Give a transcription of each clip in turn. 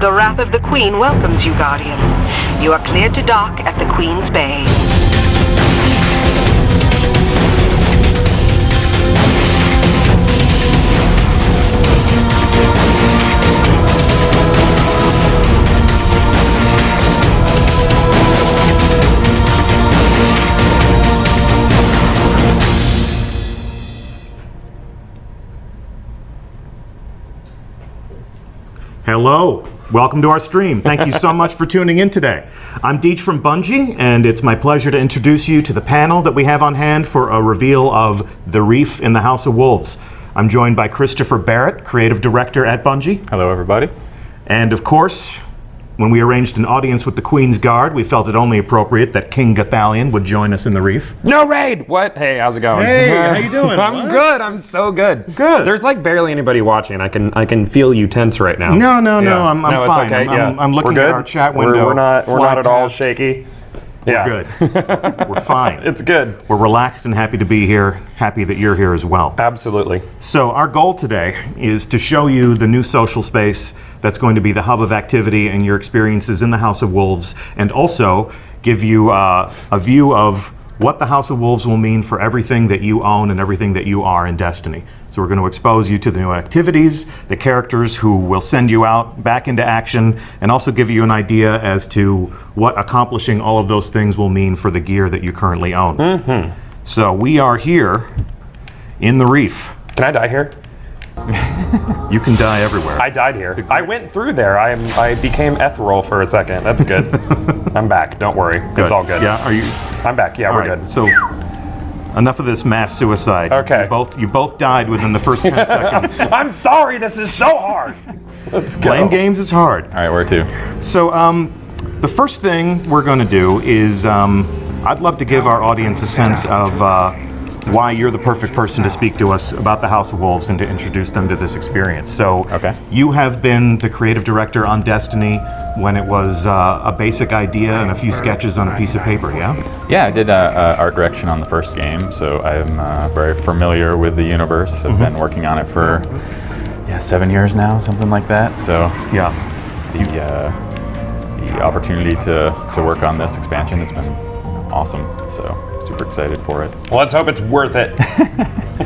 The Wrath of the Queen welcomes you, Guardian. You are cleared to dock at the Queen's Bay. Hello, welcome to our stream. Thank you so much for tuning in today. I'm Deej from Bungie, and it's my pleasure to introduce you to the panel that we have on hand for a reveal of The Reef in the House of Wolves. I'm joined by Christopher Barrett, Creative Director at Bungie. Hello, everybody. And of course, when we arranged an audience with the Queen's Guard, we felt it only appropriate that King Gathalion would join us in the Reef. No raid! What? Hey, how's it going? Hey, how you doing? I'm good. I'm so good. Good. There's like barely anybody watching. I can feel you tense right now. No, Yeah. I'm No, fine. It's okay. I'm looking at our chat window. We're not at all shaky. We're good. We're fine. It's good. We're relaxed and happy to be here. Happy that you're here as well. Absolutely. So our goal today is to show you the new social space that's going to be the hub of activity and your experiences in the House of Wolves, and also give you a view of what the House of Wolves will mean for everything that you own and everything that you are in Destiny. So we're going to expose you to the new activities, the characters who will send you out back into action, and also give you an idea as to what accomplishing all of those things will mean for the gear that you currently own. Mm-hmm. So we are here in the Reef. Can I die here? You can die everywhere. I died here. I went through there. I became ethereal for a second. That's good. I'm back. Don't worry. Good. It's all good. Yeah. Are you? I'm back. Yeah, All we're right, good. So enough of this mass suicide. Okay. You both died within the first 10 seconds. I'm sorry. This is so hard. Let's go. Playing games is hard. All right, where to? So the first thing we're going to do is I'd love to give our audience a sense of why you're the perfect person to speak to us about the House of Wolves and to introduce them to this experience. So you have been the creative director on Destiny when it was a basic idea and a few sketches on a piece of paper, yeah? Yeah, I did art direction on the first game, so I'm very familiar with the universe. I've been working on it for 7 years now, something like that. So yeah, the opportunity to work on this expansion has been awesome. So super excited for it. Well, let's hope it's worth it.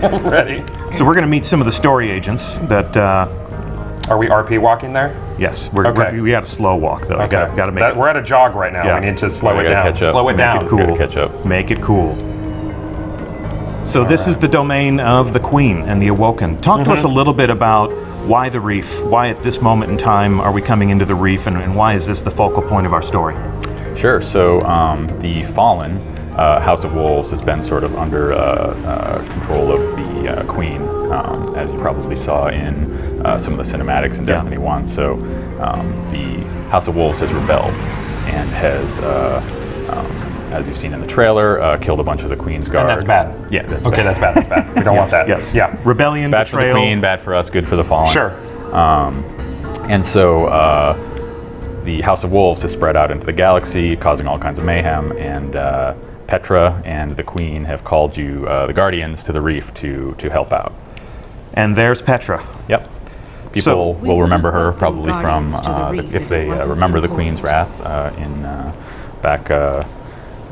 I'm ready. So we're going to meet some of the story agents that. Are we RP walking there? Yes, we got a slow walk though. Okay. Got to make it. We're at a jog right now. Yeah. We need to slow it gotta down. catch up. Slow it Make down. it cool. Gotta catch up. Make it cool. So this is the domain of the Queen and the Awoken. Talk to us a little bit about why the Reef. Why at this moment in time are we coming into the Reef, and why is this the focal point of our story? Sure. So the Fallen House of Wolves has been sort of under control of the Queen, as you probably saw in some of the cinematics in Destiny 1. So the House of Wolves has rebelled and has, as you've seen in the trailer, killed a bunch of the Queen's Guard. And that's bad. Yeah, that's okay, bad. that's bad. We don't want that. Yes. Yeah. Rebellion, Bad betrayal. for the Queen, bad for us, good for the Fallen. Sure. And so the House of Wolves has spread out into the galaxy, causing all kinds of mayhem, and Petra and the Queen have called you, the Guardians, to the Reef to help out. And there's Petra. Yep. People will remember her probably from, if they remember the Queen's Wrath in back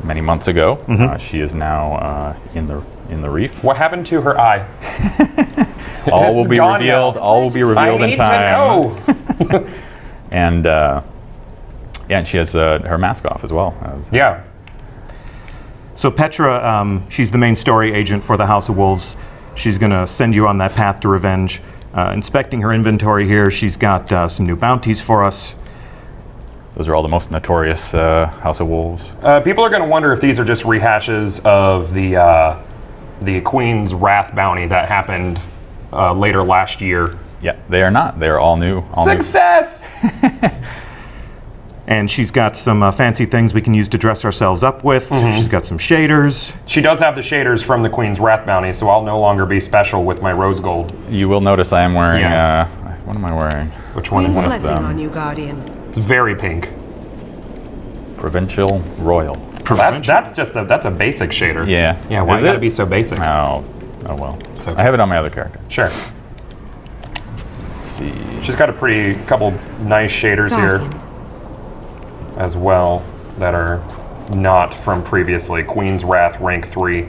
many months ago. She is now in the Reef. What happened to her eye? All will be gone revealed. now. All will be revealed in time. I need to know. And and she has her mask off as well. Yeah. So Petra, she's the main story agent for the House of Wolves. She's going to send you on that path to revenge. Inspecting her inventory here, she's got some new bounties for us. Those are all the most notorious House of Wolves. People are going to wonder if these are just rehashes of the Queen's Wrath bounty that happened later last year. Yeah, they are not. They are all new. Success! And she's got some fancy things we can use to dress ourselves up with. She's got some shaders. She does have the shaders from the Queen's Wrath bounty, so I'll no longer be special with my rose gold. You will notice I am wearing. What am I wearing? Which one is Queen's it? blessing on you, Guardian. It's very pink. Provincial Royal. That's a basic shader. Yeah. Yeah. Why Is gotta it? be so basic? Oh well. It's okay. I have it on my other character. Sure. see. She's got a couple nice shaders here as well that are not from previously. Queen's Wrath rank 3.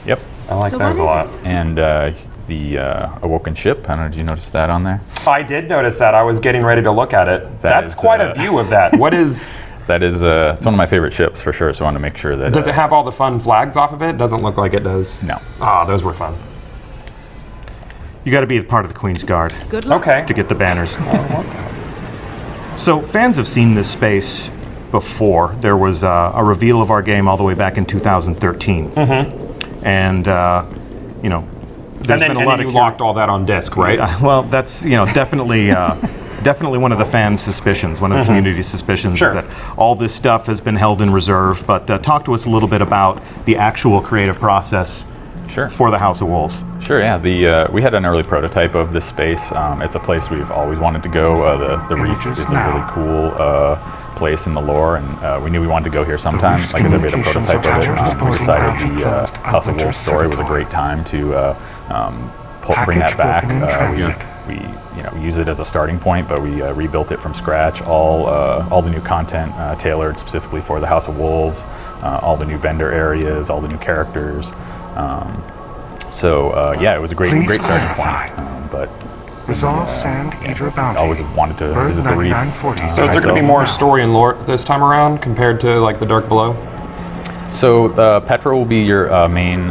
Yep. I like those a lot. And the Awoken ship, I don't know, did you notice that on there? I did notice that. I was getting ready to look at it. That's quite a view of that. What is... That is, it's one of my favorite ships for sure, so I want to make sure that... Does it have all the fun flags off of it? Doesn't look like it does. No. Ah, those were fun. You got to be a part of the Queen's Guard. Good luck. Okay. To get the banners. So fans have seen this space before. There was a reveal of our game all the way back in 2013. Mm-hmm. And, you know, there's been a lot of... you locked all that on disc, right? Well, that's, you know, definitely... Definitely one of the fans' suspicions, one of the community's suspicions, is that all this stuff has been held in reserve. But talk to us a little bit about the actual creative process for the House of Wolves. Sure, yeah. We had an early prototype of this space. It's a place we've always wanted to go. The Reef is a really cool place in the lore, and we knew we wanted to go here sometime. Like I said, we had a prototype of it. We decided the House of Wolves story was a great time to bring that back. We use it as a starting point, but we rebuilt it from scratch. All the new content tailored specifically for the House of Wolves, all the new vendor areas, all the new characters. Yeah, it was a great starting point. But Resolve Sand Eater Bounty. I always wanted to visit the Reef. So is there going to be more story and lore this time around compared to like the Dark Below? So Petra will be your main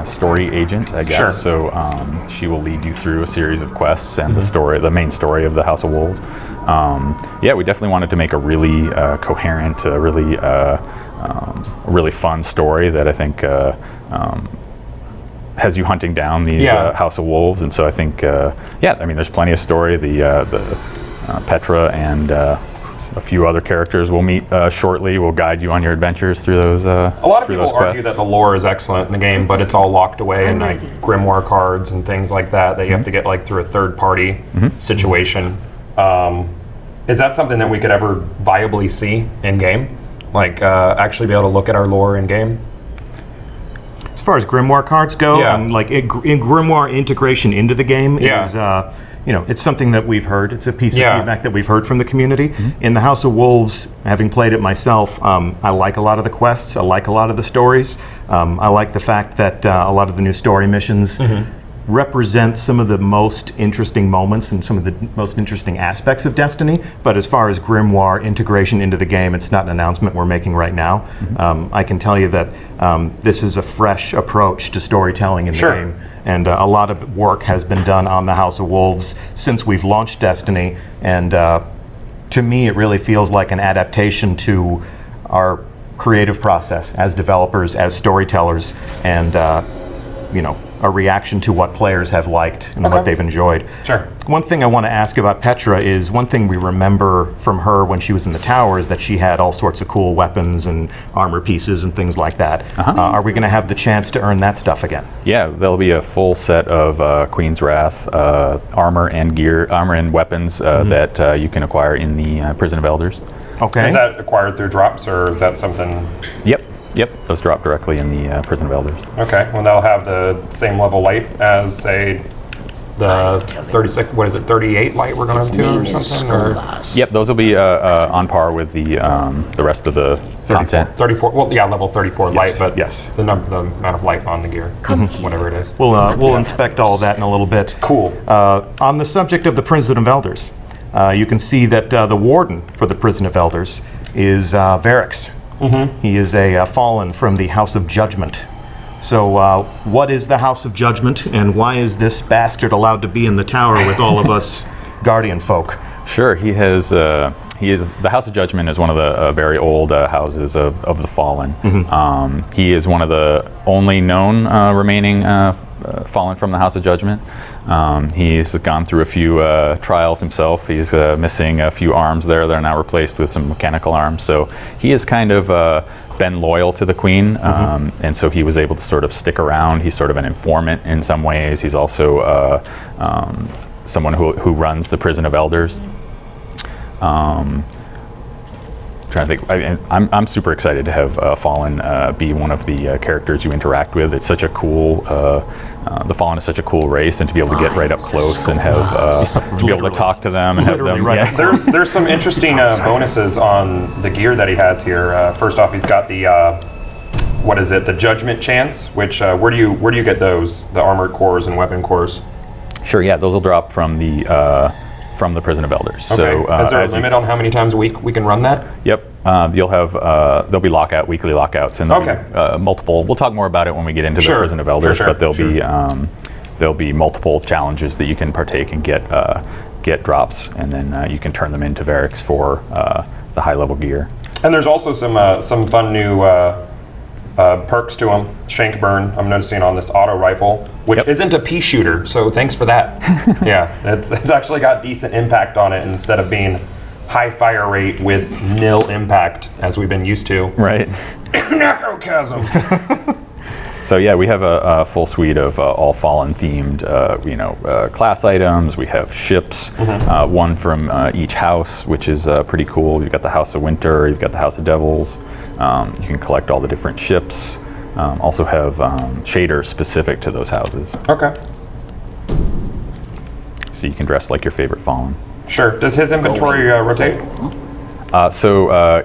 story agent, I guess. Sure. So she will lead you through a series of quests and the main story of the House of Wolves. Yeah, we definitely wanted to make a really coherent, really fun story that I think has you hunting down these House of Wolves. And so I think, I mean, there's plenty of story. The Petra and a few other characters we'll meet shortly. Will guide you on your adventures through those. A lot of people argue that the lore is excellent in the game, but it's all locked away in like grimoire cards and things like that you have to get like through a third-party situation. Is that something that we could ever viably see in game? Like actually be able to look at our lore in game? As far as grimoire cards go, like in grimoire integration into the game is. It's something that we've heard. It's a piece of feedback that we've heard from the community. In the House of Wolves, having played it myself, I like a lot of the quests. I like a lot of the stories. I like the fact that a lot of the new story missions represent some of the most interesting moments and some of the most interesting aspects of Destiny. But as far as grimoire integration into the game, it's not an announcement we're making right now. I can tell you that this is a fresh approach to storytelling in the game. And a lot of work has been done on the House of Wolves since we've launched Destiny. And to me, it really feels like an adaptation to our creative process as developers, as storytellers, and a reaction to what players have liked and what they've enjoyed. Sure. One thing I want to ask about Petra is, one thing we remember from her when she was in the tower is that she had all sorts of cool weapons and armor pieces and things like that. Are we going to have the chance to earn that stuff again? Yeah, there'll be a full set of Queen's Wrath armor and weapons that you can acquire in the Prison of Elders. Okay. Is that acquired through drops, or is that something? Yep, those drop directly in the Prison of Elders. Okay, well, they'll have the same level light as, say, the 36, 38 light we're going to or something? Or? Yep, those will be on par with the rest of the content. 34, well, yeah, level 34 light, but the amount of light on the gear, whatever it is. We'll inspect all of that in a little bit. Cool. On the subject of the Prison of Elders, you can see that the warden for the Prison of Elders is Varix. He is a fallen from the House of Judgment. So what is the House of Judgment, and why is this bastard allowed to be in the tower with all of us Guardian folk? Sure, he is the House of Judgment is one of the very old houses of the Fallen. He is one of the only known remaining Fallen from the House of Judgment. He's gone through a few trials himself. He's missing a few arms there. They're now replaced with some mechanical arms. So he has kind of been loyal to the Queen, and so he was able to sort of stick around. He's sort of an informant in some ways. He's also someone who runs the Prison of Elders. Trying trying to think. I'm super excited to have Fallen be one of the characters you interact with. It's such a cool. The Fallen is such a cool race, and to be able to get right up close and have be able to talk to them and have them. Right. Yeah. There's some interesting bonuses on the gear that he has here. First off, he's got the what is it? The Judgment Chance. Which where do you get those? The armored cores and weapon cores. Sure. Yeah, those will drop from the Prison of Elders. Okay. So, is there a limit on how many times a week we can run that? Yep. You'll have there'll be weekly lockouts, and there'll be, multiple. We'll talk more about it when we get into the Prison of Elders, but there'll be multiple challenges that you can partake and get drops, and then you can turn them into Variks for the high level gear. And there's also some fun new perks to them. Shank burn, I'm noticing on this auto rifle, which isn't a pea shooter, so thanks for that. Yeah, it's actually got decent impact on it instead of being high fire rate with nil impact, as we've been used to. Right. Necrochasm. So yeah, we have a full suite of all Fallen themed, class items. We have ships, one from each house, which is pretty cool. You've got the House of Winter, you've got the House of Devils. You can collect all the different ships. Also have shaders specific to those houses. Okay. So you can dress like your favorite Fallen. Sure. Does his inventory rotate? So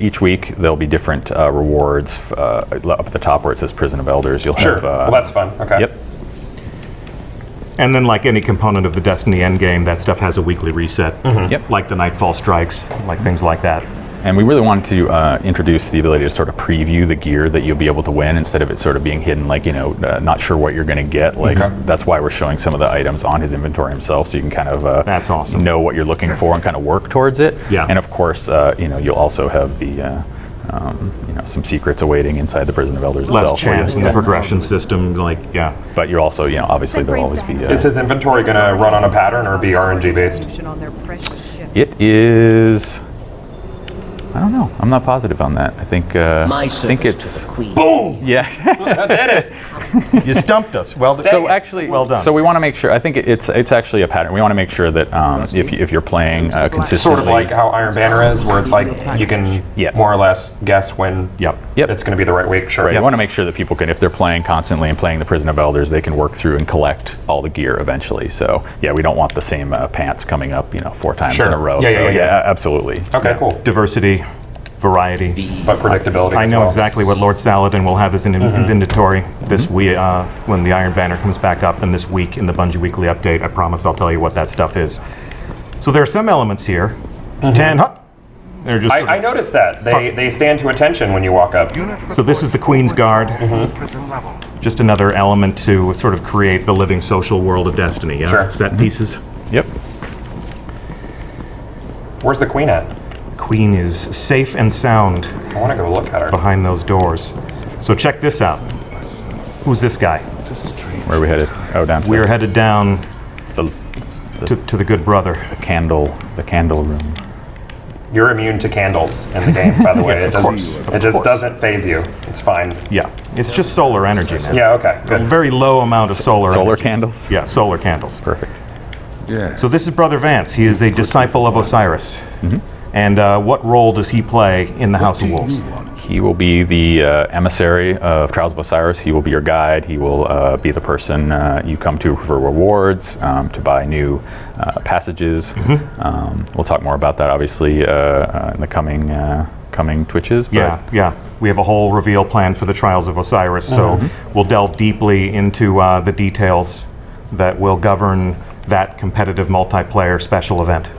each week there'll be different rewards up at the top where it says Prison of Elders. You'll have. Well, that's fun. Okay. Yep. And then, like any component of the Destiny endgame, that stuff has a weekly reset. Yep. Like the Nightfall strikes, like things like that. And we really wanted to introduce the ability to sort of preview the gear that you'll be able to win instead of it sort of being hidden, like, not sure what you're going to get. Like, that's why we're showing some of the items on his inventory himself, so you can kind of that's awesome. know what you're looking for and kind of work towards it. Yeah. And of course, you'll also have the some secrets awaiting inside the Prison of Elders Less itself. chance in the progression system, But you're also, obviously there'll always be. Is his inventory going to run on a pattern or be RNG based? It is. I don't know. I'm not positive on that. I think it's Boom! Yeah. That did it. You stumped us. Well done. So actually, well done. So we want to make sure. I think it's actually a pattern. We want to make sure that if you're playing consistently, Sort of like how Iron Banner is, where it's like you can more or less guess when it's going to be the right week. Sure. Right. We want to make sure that people can, if they're playing constantly and playing the Prison of Elders, they can work through and collect all the gear eventually. So yeah, we don't want the same pants coming up 4 times in a row. Yeah, absolutely. Okay, cool. Diversity, variety, but predictability. I know exactly what Lord Saladin will have as an inventory this week when the Iron Banner comes back up, and this week in the Bungie Weekly Update. I promise I'll tell you what that stuff is. So there are some elements here. They're just. I noticed that they stand to attention when you walk up. So this is the Queen's Guard. Just another element to sort of create the living social world of Destiny. Sure. Set pieces. Yep. Where's the Queen at? Queen is safe and sound I want to go look at her. behind those doors. So check this out. Who's this guy? Where are we headed? Oh, down. We're headed down the to the good brother. the candle room. You're immune to candles in the game, by the way. Yes, It just doesn't phase you. It's fine. Yeah, it's just solar energy, man. Yeah, okay, good. A very low amount of solar energy. Candles? Yeah, solar candles. Perfect. Yeah. So this is Brother Vance. He is a disciple of Osiris. And what role does he play in the House of Wolves? He will be the emissary of Trials of Osiris. He will be your guide. He will be the person you come to for rewards, to buy new passages. We'll talk more about that, obviously, in the coming Twitches. But Yeah. We have a whole reveal plan for the Trials of Osiris, so we'll delve deeply into the details that will govern that competitive multiplayer special event.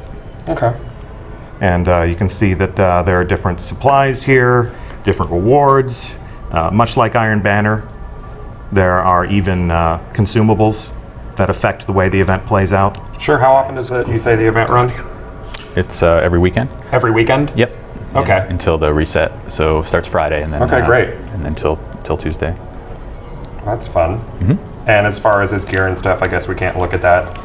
Okay. And you can see that there are different supplies here, different rewards. Much like Iron Banner, there are even consumables that affect the way the event plays out. Sure, how often does you say the event runs? it's every weekend. Every weekend? Yep. Okay. Until the reset. So it starts Friday and then. Okay, great. And then till Tuesday. That's fun. And as far as his gear and stuff, I guess we can't look at that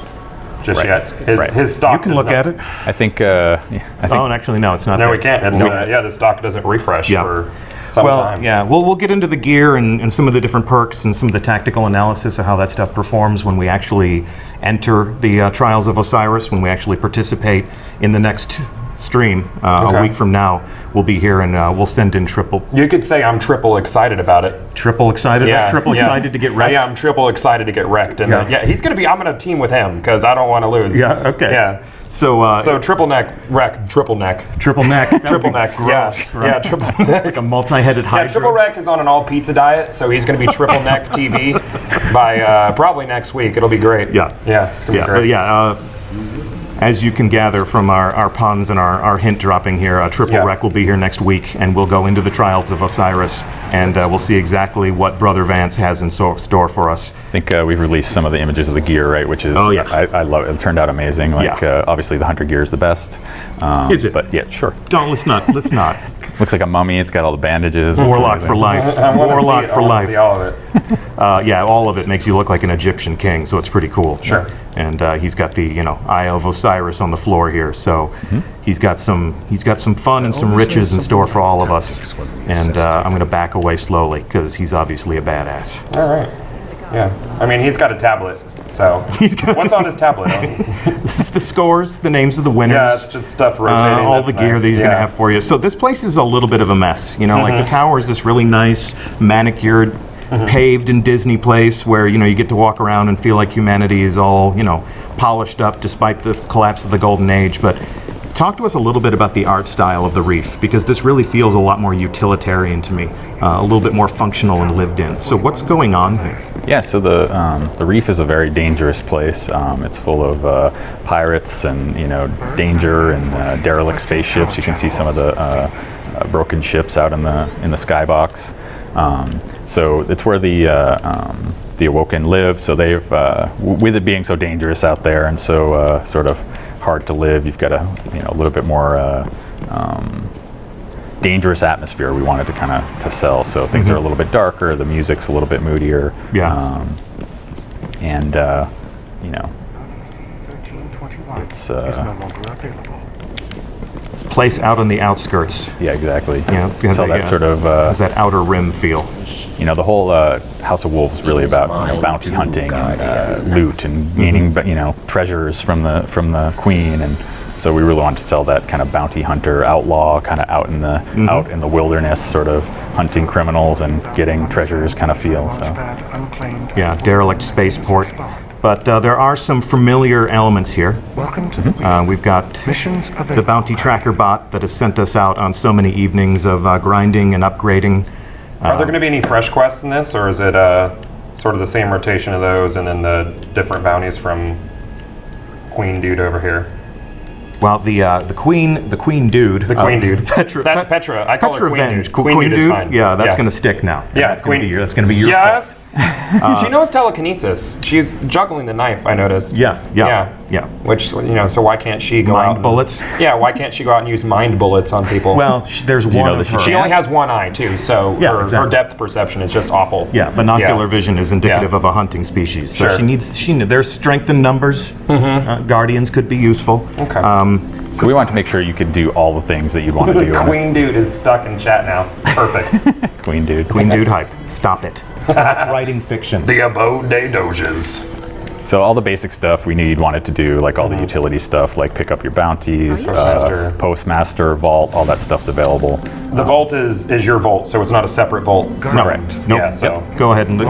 just yet. His stock. You can look at it. I think. Oh, and actually, no, it's not. No, there. we can't. It's, the stock doesn't refresh for some time. Yeah, we'll get into the gear and some of the different perks and some of the tactical analysis of how that stuff performs when we actually enter the Trials of Osiris, when we actually participate in the next stream a Okay. week from now, we'll be here and we'll send in triple You could say I'm triple excited about it. excited, excited to get wrecked. Yeah, I'm triple excited to get wrecked. And Yeah. he's gonna be. I'm gonna team with him because I don't want to lose. Yeah, okay. Yeah. So Triple neck wreck, triple neck. triple neck. That would Triple be neck, gross, yeah, right? yeah, triple neck. Like a multi-headed Yeah, hydra. Triple Wreck is on an all pizza diet, so he's going to be Triple Neck TV by probably next week. It'll be great. Yeah. Yeah, it's going to Yeah, be great. but yeah, as you can gather from our puns and our hint dropping here, Triple Yeah. Wreck will be here next week, and we'll go into the trials of Osiris, and we'll see exactly what Brother Vance has in store for us. I think we've released some of the images of the gear, right? Which is, Oh, yeah. I love it. It turned out amazing. Like, Yeah. obviously the hunter gear is the best. Is it? But yeah, sure. Let's not. Looks like a mummy. It's got all the bandages. It's Warlock amazing. for life. I wanna Warlock see it. for I wanna life. see all of it. Yeah, all of it makes you look like an Egyptian king, so it's pretty cool. Sure. And he's got the Eye of Osiris on the floor here, so he's got some fun and some riches in store for all of us. And I'm going to back away slowly because he's obviously a badass. All right. Yeah. I mean, he's got a tablet. So what's on his tablet? This is the scores, the names of the winners. Yeah, it's just stuff rotating. all the That's gear nice. that he's going to Yeah. have for you. So this place is a little bit of a mess. Like the tower is this really nice, manicured, paved in Disney place where you get to walk around and feel like humanity is all polished up despite the collapse of the golden age. But talk to us a little bit about the art style of the reef, because this really feels a lot more utilitarian to me, a little bit more functional and lived in. So what's going on here? Yeah, so the reef is a very dangerous place. It's full of pirates and danger and derelict spaceships. You can see some of the broken ships out in the skybox. So it's where the Awoken live. So they've with it being so dangerous out there and so sort of hard to live, you've got a little bit more dangerous atmosphere we wanted to kind of to sell. So things are a little bit darker, the music's a little bit moodier. Yeah. And DC-1321 it's is no longer available. Place out on the outskirts. yeah, exactly. Yeah, So that sort of has that outer rim feel. the whole House of Wolves is really about bounty hunting and loot and gaining treasures from the queen, and so we really wanted to sell that kind of bounty hunter outlaw kind of out in the wilderness, sort of hunting criminals and getting treasures kind of feel. So Launchpad unclaimed. Yeah, derelict spaceport. But there are some familiar elements here. Welcome to the reef. We've got Missions available. the bounty tracker bot that has sent us out on so many evenings of grinding and upgrading. Are there going to be any fresh quests in this, or is it sort of the same rotation of those and then the different bounties from Queen Dude over here? Well, the queen dude. The Queen Dude. Petra. Petra. I call her Queen Revenge. Dude. Queen Dude is fine. Yeah, that's Yeah. going to stick now. Yeah, that's going Queen- to be your Yes. fault. She knows telekinesis. She's juggling the knife, I noticed. Yeah. Which, so why can't she go out Mind and- bullets. Yeah, why can't she go out and use mind bullets on people? Well, there's one know of that she her. she only has one eye, too, so Yeah, her exactly. depth perception is just awful. Yeah, binocular Yeah. vision is indicative Yeah. of a hunting species. So Sure. there's strength in numbers. Guardians could be useful. Okay. so we wanted to make sure you could do all the things that you'd want to do. Queen Dude is stuck in chat now. Perfect. Queen Dude. Queen Dude hype. Stop it. Stop writing fiction. The abode des doges. So all the basic stuff we knew you'd wanted to do, like all the utility stuff, like pick up your bounties, Postmaster. Postmaster, Vault, all that stuff's available. The vault is your vault, so it's not a separate vault. No. Correct. Nope. Yeah, so Go ahead and look.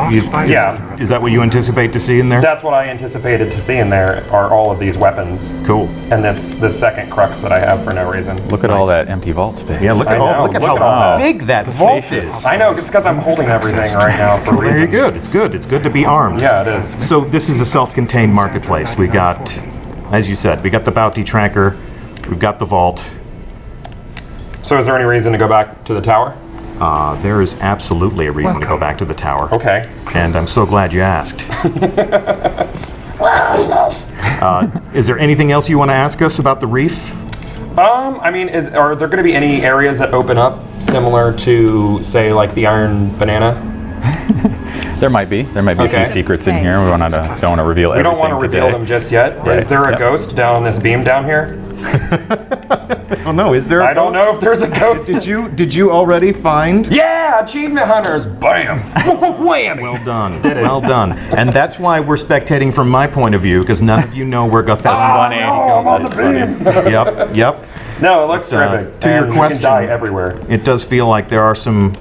Yeah. Is that what you anticipate to see in there? that's what I anticipated to see in there are all of these weapons. Cool. And this second crux that I have for no reason. Look at all that empty vault space. Yeah, look at I know, look at look at how all that. big that vault is. I know, it's because I'm holding everything right now for Well, very reasons. good. It's good. It's good to be armed. Yeah, it is. So this is a self-contained marketplace. We got, as you said, we got the bounty tracker. We've got the vault. So is there any reason to go back to the tower? There is absolutely a reason to go back to the tower. Okay. And I'm so glad you asked. Is there anything else you want to ask us about the reef? I mean, are there going to be any areas that open up similar to, say, like the Iron Banana? There might be a Okay. few secrets in here. We don't want to reveal We everything don't want to reveal today. them just yet. Right. Is there a Yep. ghost down on this beam down here? Oh no, is there a I don't ghost? know if there's a ghost. Did you already find? Yeah, achievement hunters. Bam. Whammy. Well done. Well done. And that's why we're spectating from my point of view, because none of you know where Gothel That's funny. I'm on the That's funny. beam. Yep. No, it looks But, terrific. to your And you question- can die everywhere. It does feel like there are some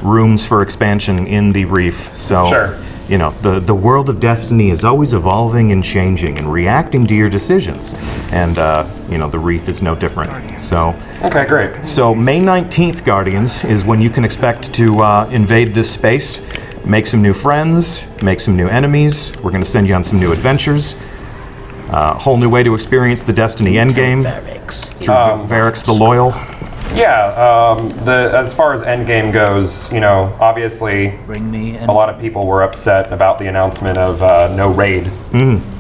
rooms for expansion in the Reef. So, Sure. you know, the world of Destiny is always evolving and changing and reacting to your decisions. And, you know, the Reef is no different. So, Okay, great. so May 19th, Guardians, is when you can expect to invade this space, make some new friends, make some new enemies. We're going to send you on some new adventures. A whole new way to experience the Destiny endgame through Varix the Loyal. Yeah, as far as Endgame goes, you know, obviously Bring me a lot of people were upset about the announcement of no raid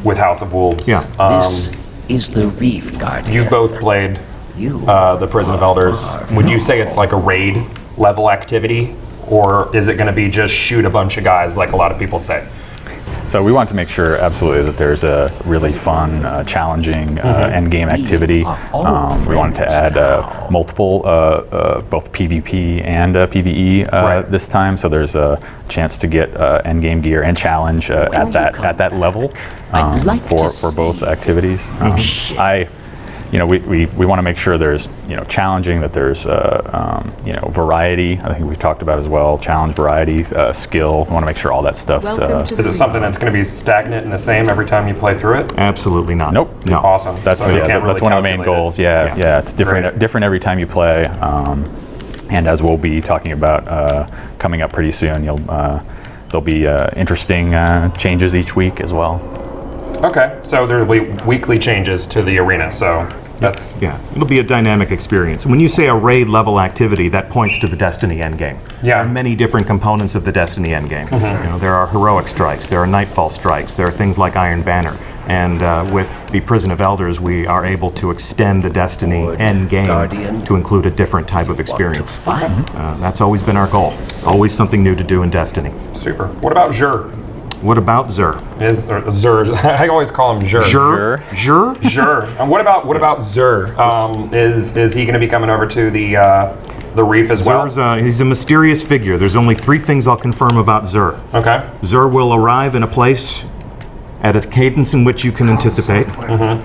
with House of Wolves. Yeah. This is the Reef Guardian. You both played You the Prison of Elders. Would you say it's like a raid level activity, or is it going to be just shoot a bunch of guys like a lot of people say? So we want to make sure absolutely that there's a really fun, challenging end game activity. We wanted to add multiple, both PvP and PvE Right. this time. So there's a chance to get end game gear and challenge at that level I'd like to for both see. activities. We want to make sure there's challenging, that there's variety. I think we've talked about as well, challenge, variety, skill. We want to make sure all that stuff's. Is it something that's going to be stagnant and the same every time you play through it? Absolutely not. Nope. No. Awesome. That's So you can't that's really one of the main calculate it. goals. Yeah, it's different Great. different every time you play. And as we'll be talking about coming up pretty soon, there'll be interesting changes each week as well. Okay, so there will be weekly changes to the arena, so that's... Yeah, it'll be a dynamic experience. When you say a raid level activity, that points to the Destiny endgame. Yeah. There are many different components of the Destiny endgame. You know, there are heroic strikes, there are nightfall strikes, there are things like Iron Banner. And with the Prison of Elders, we are able to extend the Destiny endgame Guardian. to include a different type of experience. find. That's always been our goal. Always something new to do in Destiny. Super. What about Xur? What about Zur? Xur. I always call him Xur. Zur? Zur? Xur. And what about Xur? Is he going to be coming over to the Reef as well? Zur's he's a mysterious figure. There's only 3 things I'll confirm about Zur. Okay. Zur will arrive in a place at a cadence in which you can anticipate.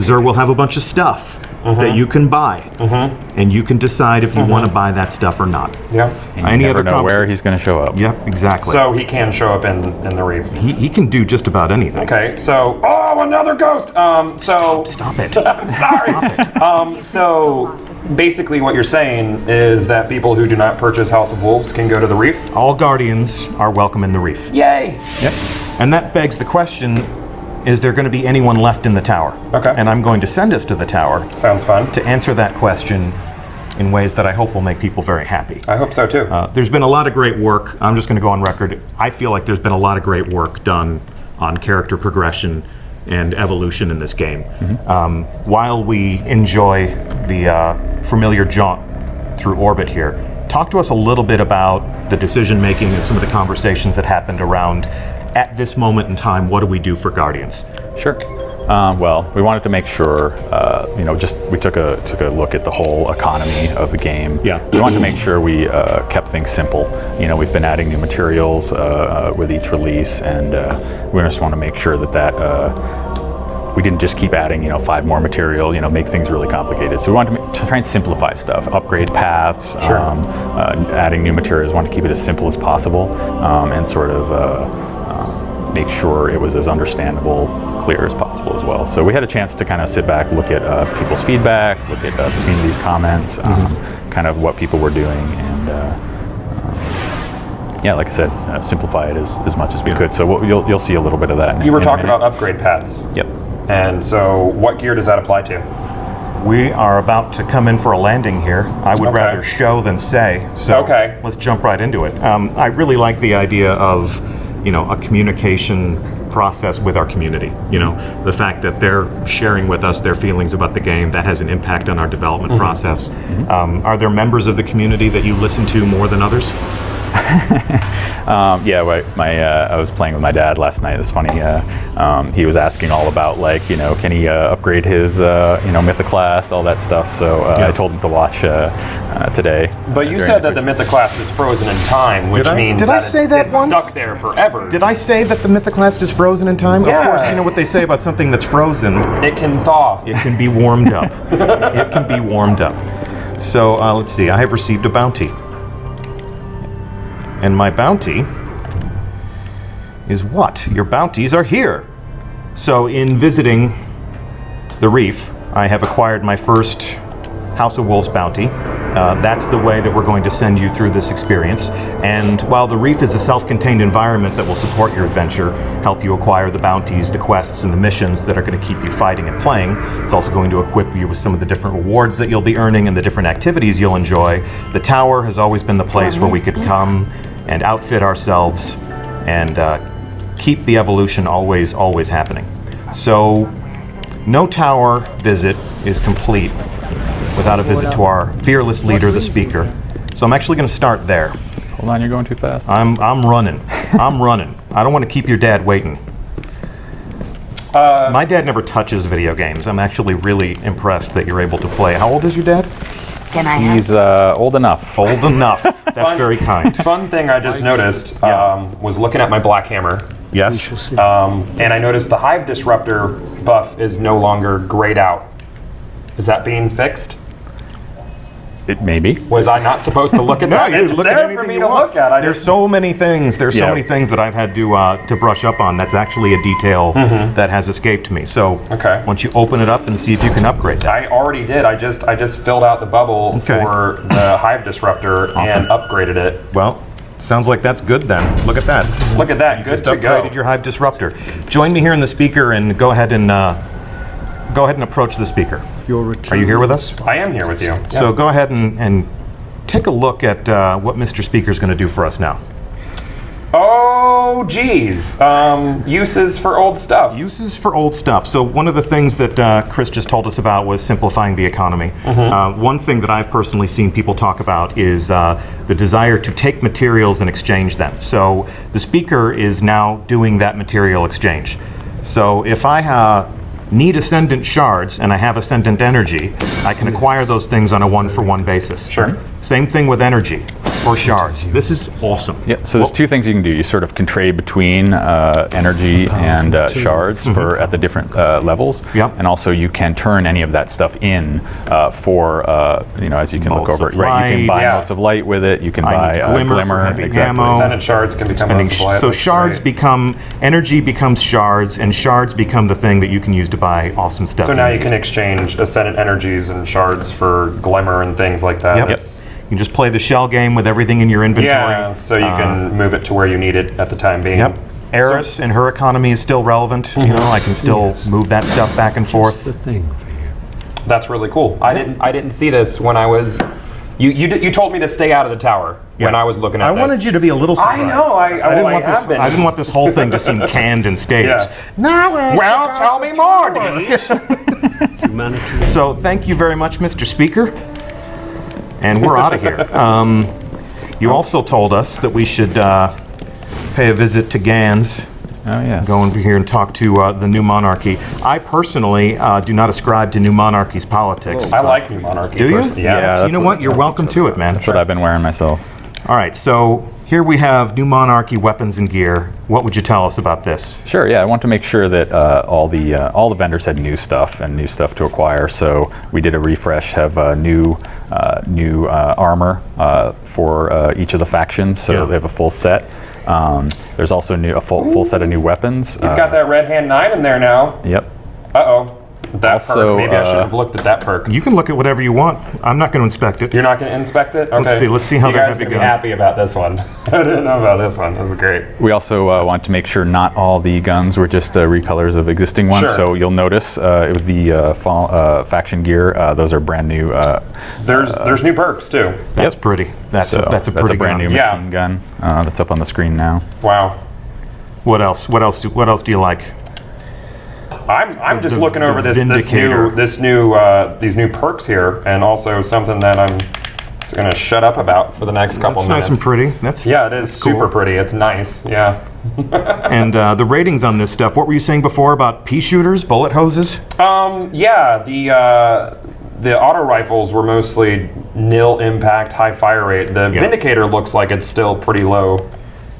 Zur will have a bunch of stuff that you can buy, and you can decide if you want to buy that stuff or not. Yeah. And Any you never other know comps- where he's going to show up. Yep, exactly. So he can show up in the Reef. he can do just about anything. Okay, so another ghost. Stop it. Sorry. So basically, what you're saying is that people who do not purchase House of Wolves can go to the Reef. All Guardians are welcome in the Reef. Yay! Yep. And that begs the question, is there going to be anyone left in the tower? Okay. And I'm going to send us to the tower Sounds fun. to answer that question in ways that I hope will make people very happy. I hope so too. There's been a lot of great work. I'm just going to go on record. I feel like there's been a lot of great work done on character progression and evolution in this game. While we enjoy the familiar jaunt through orbit here, talk to us a little bit about the decision making and some of the conversations that happened around, at this moment in time, what do we do for Guardians? Sure. Well, we wanted to make sure, we took a look at the whole economy of the game. Yeah. We wanted to make sure we kept things simple. We've been adding new materials with each release, and we just want to make sure that we didn't just keep adding, 5 more material, make things really complicated. So we wanted to try and simplify stuff, upgrade paths, adding new materials. We wanted to keep it as simple as possible, and sort of make sure it was as understandable, clear as possible as well. So we had a chance to kind of sit back, look at people's feedback, look at the community's comments, kind of what people were doing, and like I said, simplify it as much as we could. So you'll see a little bit of that. You were in a talking minute. about upgrade paths. Yep. And so what gear does that apply to? We are about to come in for a landing here. I would Okay. rather show than say, so Okay. let's jump right into it. I really like the idea of, a communication process with our community. The fact that they're sharing with us their feelings about the game, that has an impact on our development process. Are there members of the community that you listen to more than others? I was playing with my dad last night. It's funny. He was asking all about can he upgrade his Mythoclast, all that stuff. So I told him to watch today. But you during said the that the Twitch. Mythoclast is frozen in time, which means Did I that say that it's once? stuck there forever. Did I say that the Mythoclast is frozen in time? Yeah. Of course, you know what they say about something that's frozen. It can thaw. It can be warmed up. It can be warmed up. So let's see. I have received a bounty. And my bounty is what? Your bounties are here. So in visiting the reef, I have acquired my first House of Wolves bounty. That's the way that we're going to send you through this experience. And while the reef is a self-contained environment that will support your adventure, help you acquire the bounties, the quests, and the missions that are going to keep you fighting and playing, it's also going to equip you with some of the different rewards that you'll be earning and the different activities you'll enjoy. The tower has always been the place where we could come and outfit ourselves and keep the evolution always happening. So no tower visit is complete without a visit to our fearless leader, the speaker. So I'm actually going to start there. Hold on, you're going too fast. I'm running. I'm running. I don't want to keep your dad waiting. My dad never touches video games. I'm actually really impressed that you're able to play. How old is your dad? Can I have... He's old enough. Old enough. That's very kind. Fun thing I just noticed was looking at my Black Hammer. Yes. And I noticed the Hive Disruptor buff is no longer grayed out. Is that being fixed? It maybe. Was I not supposed to look at that? No, you It's look at there anything for me you to want. look at. There's so many things. There's so Yeah. many things that I've had to brush up on. That's actually a detail that has escaped me. So Okay. once you open it up and see if you can upgrade that. I already did. I just filled out the bubble Okay. for the Hive Disruptor and upgraded it. Well, sounds like that's good then. Look at that. Look at that. Good Just to go. upgraded your Hive Disruptor. Join me here in the speaker and go ahead and approach the speaker. Are you here with us? I am here with you. So go ahead and take a look at what Mr. Speaker is going to do for us now. Oh, geez. Uses for old stuff. Uses for old stuff. So one of the things that Chris just told us about was simplifying the economy. One thing that I've personally seen people talk about is the desire to take materials and exchange them. So the speaker is now doing that material exchange. So if I need ascendant shards and I have ascendant energy, I can acquire those things on a one-for-one basis. Sure. Same thing with energy or shards. This is awesome. Yeah, so there's two things you can do. You sort of can trade between energy and shards for at the different levels. Yep. And also you can turn any of that stuff in for, as you can look Bolts over of it. Right, you can light. buy Yeah. bolts of light with it. You can I buy need glimmer for glimmer. heavy Exactly. ammo. Ascendant shards can become And multiplied. so shards become, energy becomes shards, and shards become the thing that you can use to buy awesome stuff. So now you can exchange ascendant energies and shards for glimmer and things like that. Yep. It's- You can just play the shell game with everything in your inventory. Yeah, so you can move it to where you need it at the time being. Yep. Eris and her economy is still relevant. You know, I can still move that stuff back and forth. The thing for you. That's really cool. I didn't see this when I was. You told me to stay out of the tower when I was looking at I this. wanted you to be a little surprised. I know. I didn't want this whole thing to seem canned and staged. Yeah. Now, Well, tell me more, Deej. Humanity. so thank you very much, Mr. Speaker. And we're out of here. You also told us that we should pay a visit to Gans. Oh, yes. Go over here and talk to the New Monarchy. I personally do not ascribe to New Monarchy's politics. I like New Monarchy. Do you? personally. Yeah, Yeah. So you that's know what? You're welcome to it, man. That's what I've been wearing myself. All right, so here we have New Monarchy weapons and gear. What would you tell us about this? Sure. Yeah, I want to make sure that all the vendors had new stuff and new stuff to acquire. So we did a refresh, have new armor for each of the factions. So Yeah. they have a full set. There's also a full set of new weapons. He's got that red hand 9 in there now. Yep. Uh-oh. That Also, perk. Maybe I should have looked at that perk. You can look at whatever you want. I'm not going to inspect it. You're not going to inspect it? Okay. Let's see how you they're guys heavy can be gun. happy about this one. I didn't know about this one. This is great. We also want to make sure not all the guns were just recolors of existing ones. Sure. So you'll notice with the faction gear, those are brand new. There's new perks too. That's pretty. That's a pretty brand gun. new Yeah. machine gun that's up on the screen now. Wow. What else? What else do you like? I'm just The- looking the over these new perks here, and also something that I'm going to shut up about for the next couple That's minutes. nice and pretty. That's Yeah, it is that's cool. super pretty. It's nice. Yeah. And the ratings on this stuff. What were you saying before about pea shooters, bullet hoses? Yeah. The auto rifles were mostly nil impact, high fire rate. The Yeah. Vindicator looks like it's still pretty low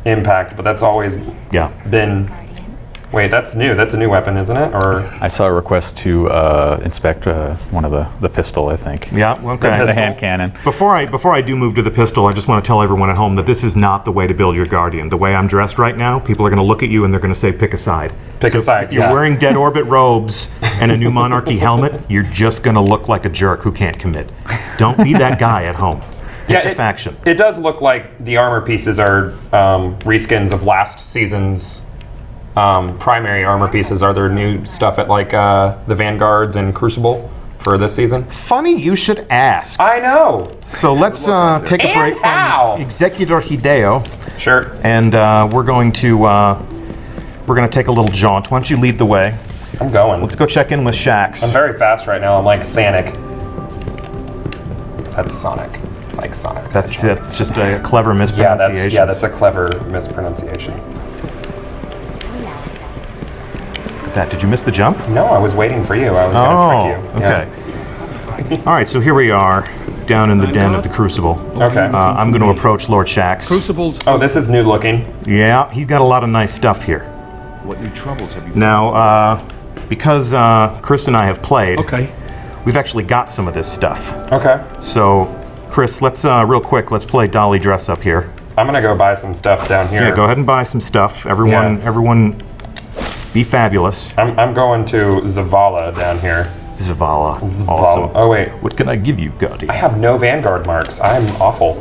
impact, but that's always Yeah. been Wait, that's new. That's a new weapon, isn't it? Or I saw a request to inspect one of the pistol, I think. Yeah, okay. The hand cannon. Before I do move to the pistol, I just want to tell everyone at home that this is not the way to build your Guardian. The way I'm dressed right now, people are going to look at you and they're going to say, pick a side. Pick a side, If you're wearing Dead Orbit robes and a New Monarchy helmet, you're just going to look like a jerk who can't commit. Don't be that guy at home. Pick a faction. It does look like the armor pieces are reskins of last season's primary armor pieces. Are there new stuff at like the Vanguards and Crucible for this season? Funny you should ask. I know. So let's take a break from Executor Hideo. Sure. And we're going to take a little jaunt. Why don't you lead the way? I'm going. Let's go check in with Shax. I'm very fast right now. I'm like Sonic. That's Sonic. Like Sonic. That's just a clever mispronunciation. Yeah, that's a clever mispronunciation. Look at that. Did you miss the jump? No, I was waiting for you. I was going to trick you. Okay. All right, so here we are, down in the den of the Crucible. Okay. I'm going to approach Lord Shax. Crucibles. Oh, this is new looking. Yeah, he's got a lot of nice stuff here. What new troubles have you found? Now, because Chris and I have played, Okay. we've actually got some of this stuff. Okay. So, Chris, let's real quick, let's play Dolly Dress Up here. I'm going to go buy some stuff down here. Yeah, go ahead and buy some stuff. Everyone, be fabulous. I'm going to Zavala down here. Zavala, awesome. Oh, wait. What can I give you, Guardian? I have no Vanguard marks. I'm awful.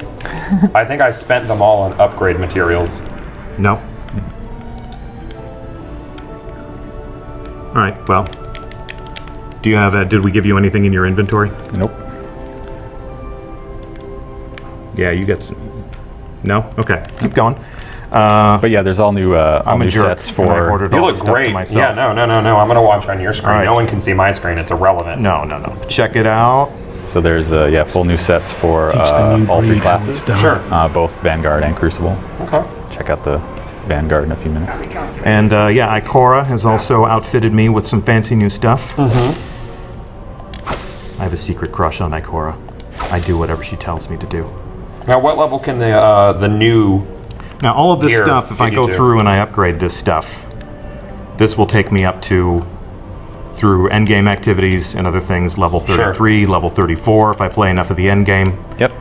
I think I spent them all on upgrade materials. No. All right. Well, do you have? Did we give you anything in your inventory? Nope. Yeah, you got some. No. Okay. Keep going. But yeah, there's all new I'm a jerk, sets and I for. ordered You all look the stuff to great. myself. Yeah, no. I'm going to watch on your screen. All right. No one can see my screen. It's irrelevant. No. Check it out. So there's full new sets for Teach the new all three breed how classes. it's done. Sure. Both Vanguard and Crucible. Okay. Check out the Vanguard in a few minutes. And Ikora has also outfitted me with some fancy new stuff. Mm-hmm. I have a secret crush on Ikora. I do whatever she tells me to do. Now, what level can the new... Now, all of this Here, stuff, if I go you do. through and I upgrade this stuff, this will take me up to, through endgame activities and other things, level 33, level 34, if I play enough of the endgame. Yep.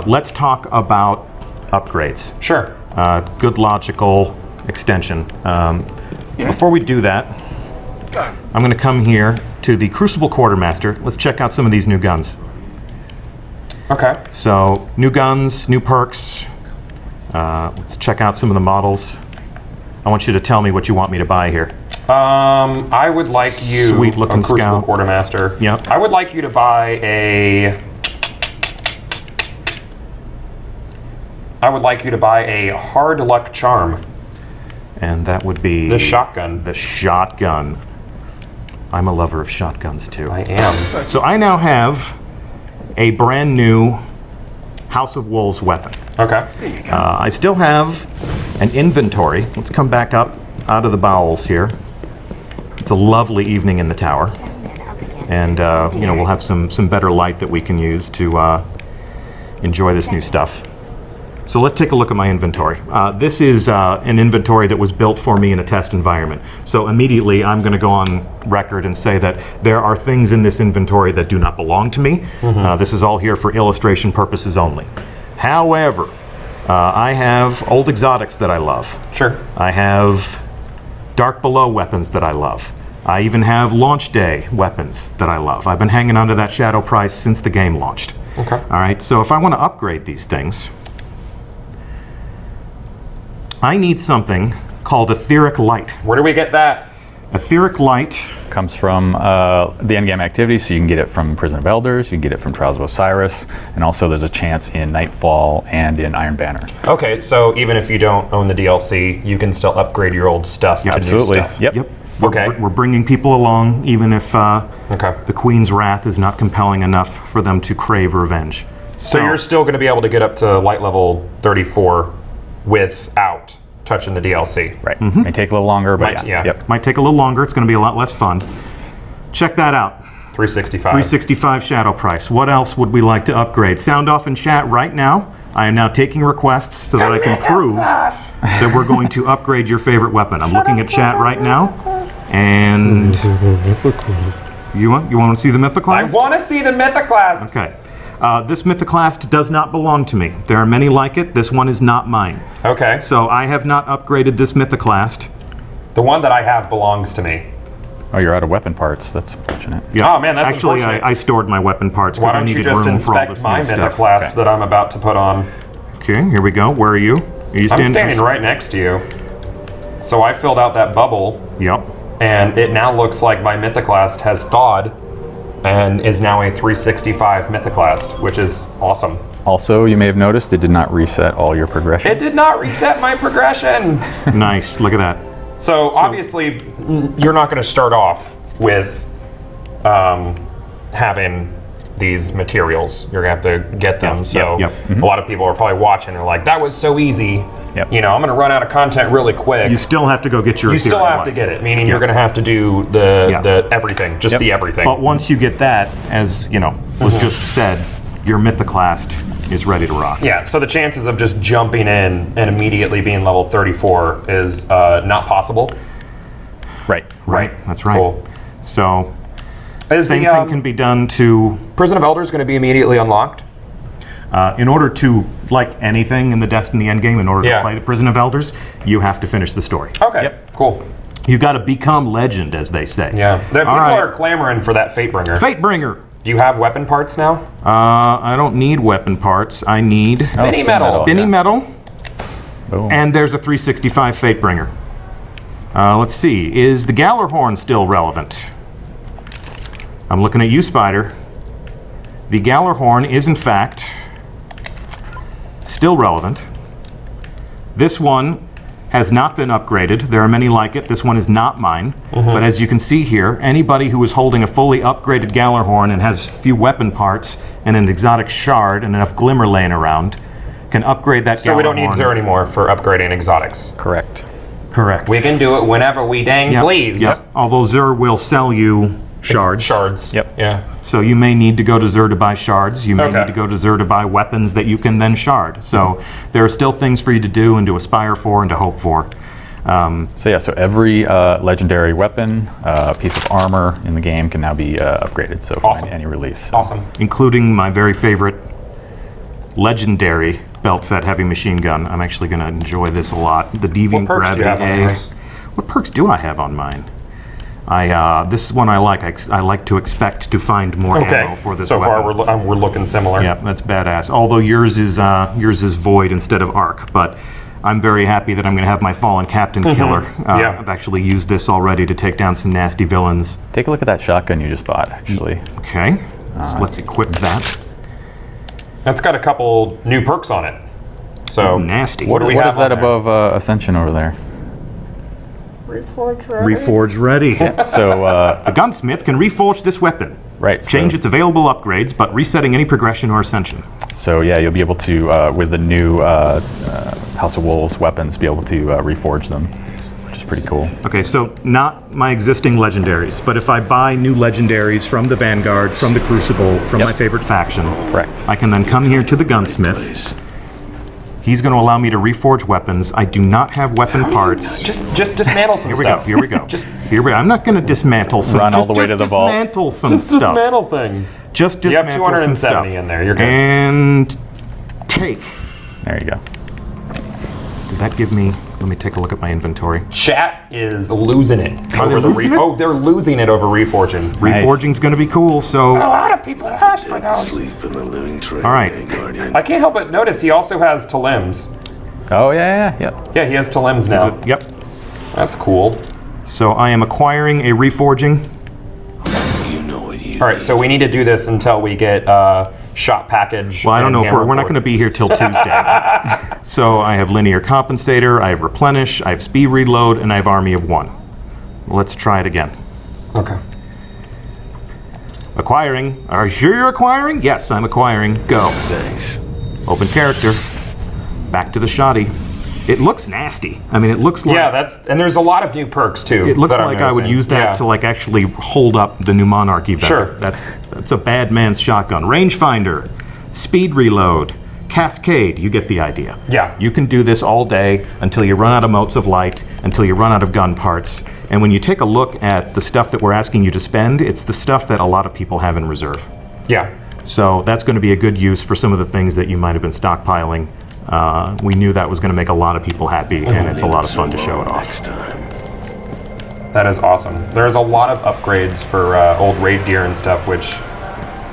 Let's talk about upgrades. Sure. Good logical extension. Before we do that, I'm going to come here to the Crucible Quartermaster. Let's check out some of these new guns. Okay. So, new guns, new perks. Let's check out some of the models. I want you to tell me what you want me to buy here. I would like you, Sweet-looking a Crucible scout. Quartermaster. Yep. I would like you to buy a Hard Luck Charm. And that would be... The shotgun. The shotgun. I'm a lover of shotguns, too. I am. So I now have a brand new House of Wolves weapon. Okay. I still have an inventory. Let's come back up out of the bowels here. It's a lovely evening in the tower. And, we'll have some better light that we can use to enjoy this new stuff. So let's take a look at my inventory. This is an inventory that was built for me in a test environment. So immediately I'm going to go on record and say that there are things in this inventory that do not belong to me. This is all here for illustration purposes only. However, I have old exotics that I love. Sure. I have Dark Below weapons that I love. I even have Launch Day weapons that I love. I've been hanging on to that shadow price since the game launched. Okay. All right, so if I want to upgrade these things, I need something called Etheric Light. Where do we get that? Etheric Light. Comes from the endgame activity, so you can get it from Prison of Elders, you can get it from Trials of Osiris, and also there's a chance in Nightfall and in Iron Banner. Okay, so even if you don't own the DLC, you can still upgrade your old stuff to Absolutely. new stuff. Yep. We're bringing people along, even if Okay. the Queen's wrath is not compelling enough for them to crave revenge. So you're still going to be able to get up to light level 34 without touching the DLC. Right. May take a little longer, but Might- yeah. Yep. Might take a little longer. It's going to be a lot less fun. Check that out. 365. 365 shadow price. What else would we like to upgrade? Sound off in chat right now. I am now taking requests so that I can prove that we're going to upgrade your favorite weapon. I'm looking at chat right now, and you want to see the I Mythoclast? want to see the Mythoclast. Okay. This Mythoclast does not belong to me. There are many like it. This one is not mine. Okay. So I have not upgraded this Mythoclast. The one that I have belongs to me. Oh, you're out of weapon parts. That's unfortunate. Yeah. Oh, man, that's Actually, unfortunate. I stored my weapon parts Why because I don't you needed just room for all inspect this my new stuff. Mythoclast that I'm about to put on? Okay, here we go. Where are you? Are you I'm standing right next to you. So I filled out that bubble, Yep. and it now looks like my Mythoclast has thawed and is now a 365 Mythoclast, which is awesome. Also, you may have noticed it did not reset all your progression. It did not reset my progression. Nice. Look at that. So obviously, you're not going to start off with having these materials. You're going to have to get them. So yep. a lot of people are probably watching and are like, that was so easy. Yep. You know, I'm going to run out of content really quick. You still have to go get your You still ethereal have to light. get it, meaning you're going to have to do the everything, just Yep. the everything. But once you get that, as you know, was just said, your Mythoclast is ready to rock. Yeah, so the chances of just jumping in and immediately being level 34 is not possible. Right. Right. That's right. Cool. So Is same the thing can be done to, Prison of Elders going to be immediately unlocked? in order to, like anything in the Destiny endgame, in order Yeah. to play the Prison of Elders, you have to finish the story. Okay, cool. You got to become legend, as they say. Yeah, people right. are clamoring for that Fatebringer. Fatebringer. Do you have weapon parts now? I don't need weapon parts. I need Spinny Oh, metal. spinny yeah. metal, Boom. and there's a 365 Fatebringer. Let's see. Is the Gallarhorn still relevant? I'm looking at you, Spider. The Gallarhorn is, in fact, still relevant. This one has not been upgraded. There are many like it. This one is not mine. But as you can see here, anybody who is holding a fully upgraded Gallarhorn and has few weapon parts and an exotic shard and enough glimmer laying around can upgrade that Gallarhorn. So we don't need Xur anymore for upgrading exotics. Correct. Correct. We can do it whenever we dang Yep, please. Yep. Although Xur will sell you shards. Shards. Yep. Yeah. So you may need to go to Xur to buy shards. You may Okay. need to go to Xur to buy weapons that you can then shard. So there are still things for you to do and to aspire for and to hope for. So yeah, so every legendary weapon, piece of armor in the game can now be upgraded. So for Awesome. any release. Awesome. Including my very favorite legendary belt-fed heavy machine gun. I'm actually going to enjoy this a lot. The Deviant What perks do you Gravity have on A. yours? What perks do I have on mine? This is one I like. I like to expect to find more ammo Okay. for this So weapon. far we're looking similar. Yeah, that's badass. Although yours is void instead of arc, but I'm very happy that I'm going to have my fallen captain killer. Yeah. I've actually used this already to take down some nasty villains. Take a look at that shotgun you just bought, actually. Okay, so let's equip that. That's got a couple new perks on it. So Nasty. What do we What have is that on there? above Ascension over there? Reforge ready. So, The gunsmith can reforge this weapon. right. Change so, its available upgrades, but resetting any progression or ascension. So yeah, you'll be able to, with the new House of Wolves weapons, be able to reforge them, which is pretty cool. Okay, so not my existing legendaries, but if I buy new legendaries from the Vanguard, from the Crucible, from Yep. my favorite faction, Correct. I can then come here to the gunsmith. He's going to allow me to reforge weapons. I do not have weapon parts. Just dismantle some Here we go. stuff. Here we go. Just Here we. I'm not going to dismantle some. Run all just, the way just to the vault. dismantle some stuff. dismantle things. Just You have dismantle some 270 stuff. in there. You're good. And take. There you go. Did that give me? Let me take a look at my inventory. Chat is losing it Are they over the losing it? Oh, they're losing it over reforging. Nice. Reforging's going to be cool. So, A lot of people ask for those. Sleep in the living train, all right. Guardian. I can't help but notice he also has Talims. Oh yeah, yeah, yeah. Yeah, he has Talims now. Yep. That's cool. So I am acquiring a reforging. You know what you All right, so we need to do this until we get shot package. Well, I don't and know if hammer we're not forge. going to be here till Tuesday. So I have linear compensator, I have replenish, I have speed reload, and I have army of one. Let's try it again. Okay. Acquiring. Are you sure you're acquiring? Yes, I'm acquiring. Go. Thanks. Open character. Back to the shoddy. It looks nasty. I mean, it looks like Yeah, and there's a lot of new perks too. it looks that I'm like I would noticing. use that Yeah. to like actually hold up the new Monarchy better. Sure. That's a bad man's shotgun. Rangefinder, speed reload, Cascade, you get the idea. Yeah. You can do this all day until you run out of motes of light, until you run out of gun parts. And when you take a look at the stuff that we're asking you to spend, it's the stuff that a lot of people have in reserve. Yeah. So that's going to be a good use for some of the things that you might have been stockpiling. We knew that was going to make a lot of people happy, and it's a lot of fun to show it off. Next time. That is awesome. There's a lot of upgrades for old raid gear and stuff, which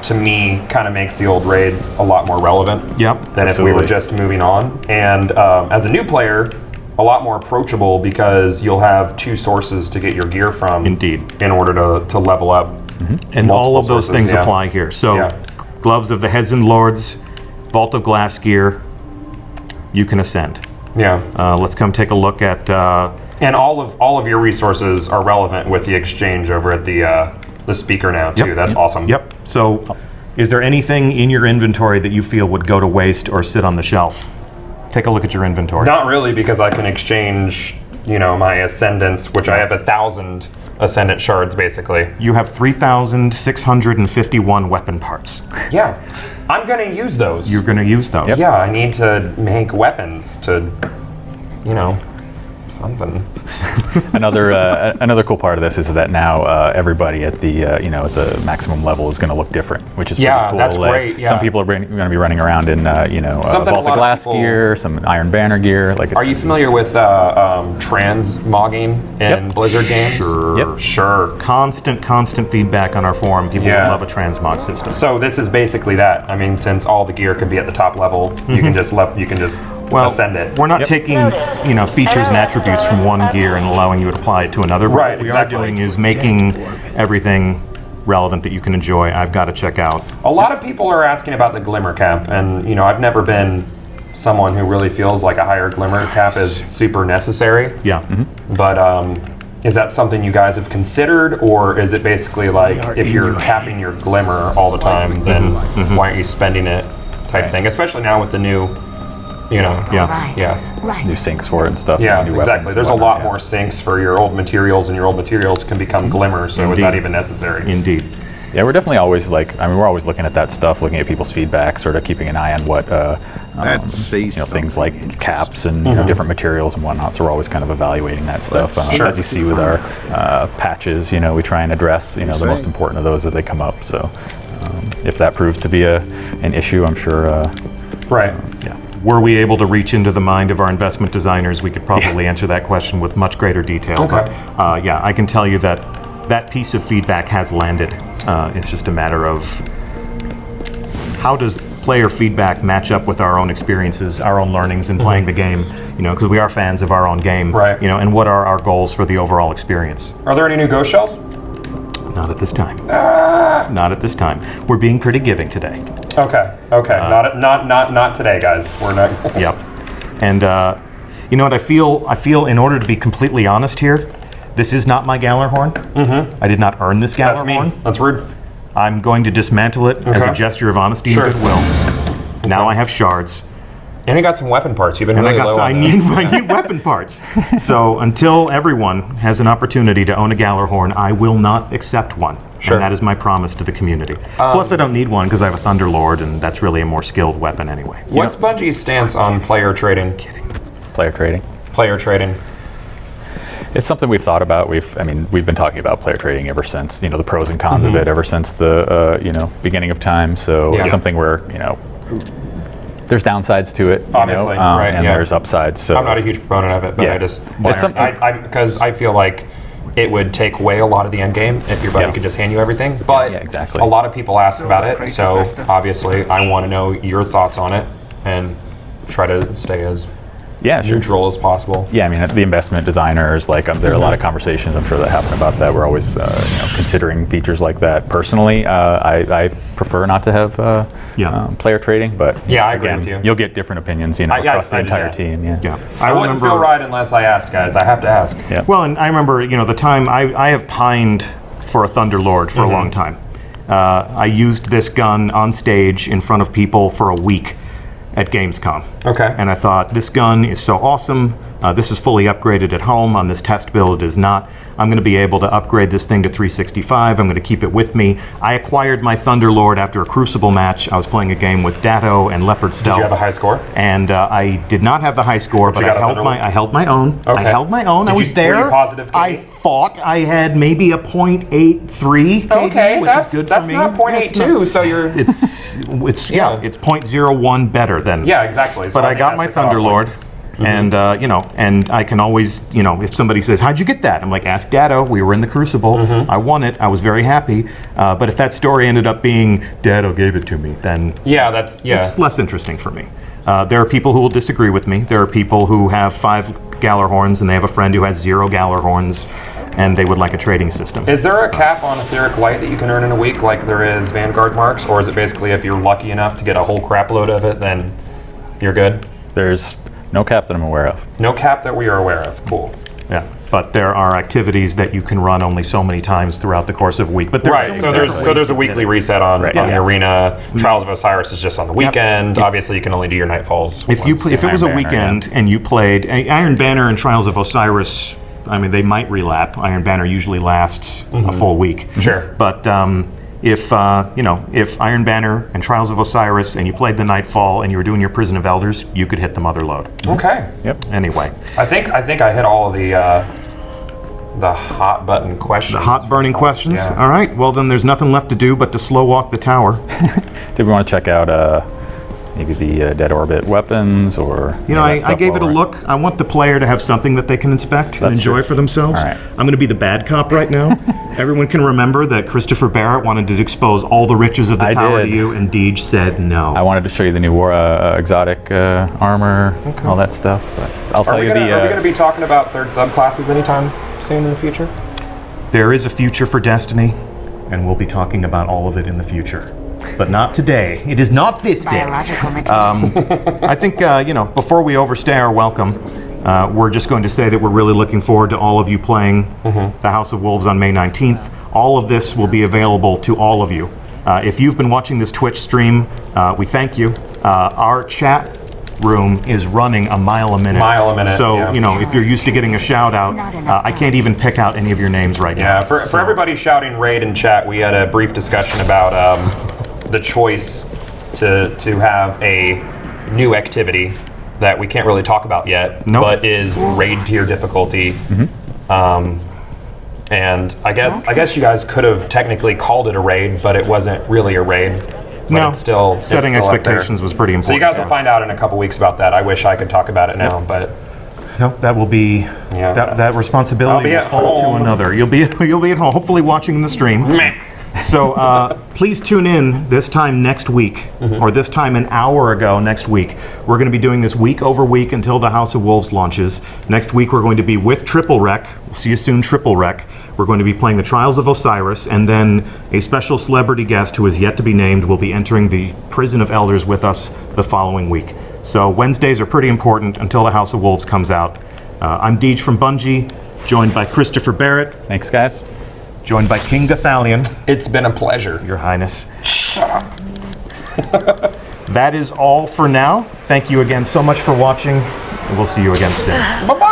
to me kind of makes the old raids a lot more relevant Yep, than if we were absolutely. just moving on. And as a new player, a lot more approachable because you'll have two sources to get your gear from. Indeed. In order to level up. And all multiple of those sources, things yeah. apply here. So, Yeah. Gloves of the Heads and Lords, Vault of Glass gear, you can ascend. Yeah. Let's come take a look at... And all of your resources are relevant with the exchange over at the speaker now too. Yep. That's awesome. Yep. So, is there anything in your inventory that you feel would go to waste or sit on the shelf? Take a look at your inventory. Not really, because I can exchange, my ascendants, which I have 1,000 ascendant shards basically. You have 3,651 weapon parts. Yeah, I'm gonna use those. You're going to use those. Yeah, I need to make weapons to, something. Another cool part of this is that now everybody at the at the maximum level is going to look different, which is pretty cool. that's Like, great. Yeah. Some people are going to be running around in Something a Vault lot of of Glass people- gear, some Iron Banner gear. Like, Are you familiar with transmogging in Yep. Blizzard games? Sure. Yep. Sure. Constant feedback on our forum. People Yeah. love a transmog system. So this is basically that. I mean, since all the gear can be at the top level, you can just ascend it. We're not taking features and attributes from one gear and allowing you to apply it to another. Right, What we exactly. are doing is making everything relevant that you can enjoy. I've got to check out. A lot of people are asking about the glimmer cap, and I've never been someone who really feels like a higher glimmer cap is super necessary. Yeah. But is that something you guys have considered, or is it basically like if you're capping your glimmer all the time, then why aren't you spending it type thing? Especially now with the new, Yeah. new sinks for it and stuff. Yeah, new exactly. weapons There's a and lot whatnot, more sinks for your old materials, and your old materials can become glimmer, so it's not Indeed. even necessary. Indeed. Yeah, we're definitely always we're always looking at that stuff, looking at people's feedback, sort of keeping an eye on what things like caps and different materials and whatnot. So we're always kind of evaluating that stuff. As you see with our patches, we try and address the most important of those as they come up. So if that proves to be an issue, I'm sure. Right. Yeah. Were we able to reach into the mind of our investment designers, we could probably answer that question with much greater detail. Okay. But I can tell you that that piece of feedback has landed. It's just a matter of how does player feedback match up with our own experiences, our own learnings in playing the game, because we are fans of our own game, Right. and what are our goals for the overall experience? Are there any new ghost shells? Not at this time. Not at this time. We're being pretty giving today. Okay. Not today, guys. We're not. Yep. And you know what I feel? I feel, in order to be completely honest here, this is not my Gallarhorn. I did not earn this That's Gallarhorn. mean. That's rude. I'm going to dismantle it as a Okay. gesture of honesty Sure. and goodwill. Now I have shards. And you got some weapon parts. You've been And really low I on those. need weapon parts. So until everyone has an opportunity to own a Gallarhorn, I will not accept one. Sure. And that is my promise to the community. Plus, I don't need one because I have a Thunderlord, and that's really a more skilled weapon anyway. What's Bungie's stance on player trading? Player trading. Player trading. It's something we've thought about. We've been talking about player trading ever since, the pros and cons of it ever since the, beginning of time. So Yeah. it's something where, there's downsides to it, Obviously, right, and yeah. there's upsides. So I'm not a huge proponent of it, but Yeah. I just It's something- because I feel like it would take away a lot of the end game if your buddy Yeah. could just hand you everything. But Yeah, exactly. a lot of people ask about it, so obviously I want to know your thoughts on it and try to stay as Yeah, sure. neutral as possible. Yeah, I mean, the investment designers, there are a lot of conversations I'm sure that happen about that. We're always, considering features like that. Personally, I prefer not to have player trading, but Yeah, I agree again, with you. you'll get different opinions, I across the do entire that. team. Yeah. Yeah. I wouldn't feel right unless I asked, guys. I have to ask. Yeah. Well, and I remember, the time I have pined for a Thunderlord for a long time. I used this gun on stage in front of people for a week at Gamescom. Okay. And I thought, this gun is so awesome. This is fully upgraded at home. On this test build, it is not. I'm going to be able to upgrade this thing to 365. I'm going to keep it with me. I acquired my Thunderlord after a Crucible match. I was playing a game with Datto and Leopard Stealth. Did you have a high score? And I did not have the high score, but you got a I held my own. Okay. I held my own. I was there. Were you positive, I Katie? thought I had maybe a .83 KD, Okay, which is good for me. That's not .82, so you're... It's Yeah. it's .01 better than. Yeah, exactly. So But I think got my that's the cutoff Thunderlord. point. And and I can always, if somebody says, "How'd you get that?" I'm like, "Ask Datto. We were in the Crucible. I won it. I was very happy." But if that story ended up being Datto gave it to me, then Yeah, it's less interesting for me. There are people who will disagree with me. There are people who have 5 Gallarhorns and they have a friend who has 0 Gallarhorns, and they would like a trading system. Is there a cap on Etheric Light that you can earn in a week like there is Vanguard Marks? Or is it basically if you're lucky enough to get a whole crap load of it, then you're good? There's no cap that I'm aware of. No cap that we are aware of. Cool. Yeah, but there are activities that you can run only so many times throughout the course of a week. But there's Right, so there's a weekly reset on the Yeah. arena. Trials of Osiris is just on the weekend. Obviously, you can only do your Nightfalls. If it was a Iron Banner, weekend and you played Iron Banner and Trials of Osiris, I mean they might relap. Iron Banner usually lasts a full week. Sure. But if Iron Banner and Trials of Osiris and you played the Nightfall and you were doing your Prison of Elders, you could hit the Mother Load. Okay. Yep. Anyway, I think I hit all of the hot button questions. the hot burning questions. Yeah. All right. Well, then there's nothing left to do but to slow walk the tower. Did we want to check out maybe the Dead Orbit weapons or? I gave it a look. I want the player to have something that they can inspect and That's enjoy true. for themselves. All right. I'm going to be the bad cop right now. Everyone can remember that Christopher Barrett wanted to expose all the riches of the I tower did. to you, and Deej said no. I wanted to show you the new war exotic armor, all that stuff. But I'll Are tell we you going to be talking about third subclasses anytime soon in the future? There is a future for Destiny, and we'll be talking about all of it in the future. But not today. It is not this day. Biological material. I think, before we overstay our welcome, we're just going to say that we're really looking forward to all of you playing the House of Wolves on May 19th. All of this will be available to all of you. If you've been watching this Twitch stream, we thank you. Our chat room is running a mile a minute. So, yeah. if you're used to getting a shout out, I can't even pick out any of your names right now. Yeah, for everybody shouting raid in chat, we had a brief discussion about the choice to have a new activity that we can't really talk about yet, but is raid tier difficulty. And I guess you guys could have technically called it a raid, but it wasn't really a raid. But it's still setting up there. expectations was pretty important. So you guys will find out in a couple weeks about that. I wish I could talk about it now, but no, that will be that responsibility will fall to another. You'll be at home, hopefully watching the stream. So please tune in this time next week, or this time an hour ago next week. We're going to be doing this week over week until the House of Wolves launches. Next week we're going to be with Triple Rec. We'll see you soon, Triple Rec. We're going to be playing the Trials of Osiris, and then a special celebrity guest who is yet to be named will be entering the Prison of Elders with us the following week. So Wednesdays are pretty important until the House of Wolves comes out. I'm Deej from Bungie, joined by Christopher Barrett. Thanks, guys. Joined by King Gathalion. it's been a pleasure. Your Highness. That is all for now. Thank you again so much for watching, and we'll see you again soon. Bye-bye.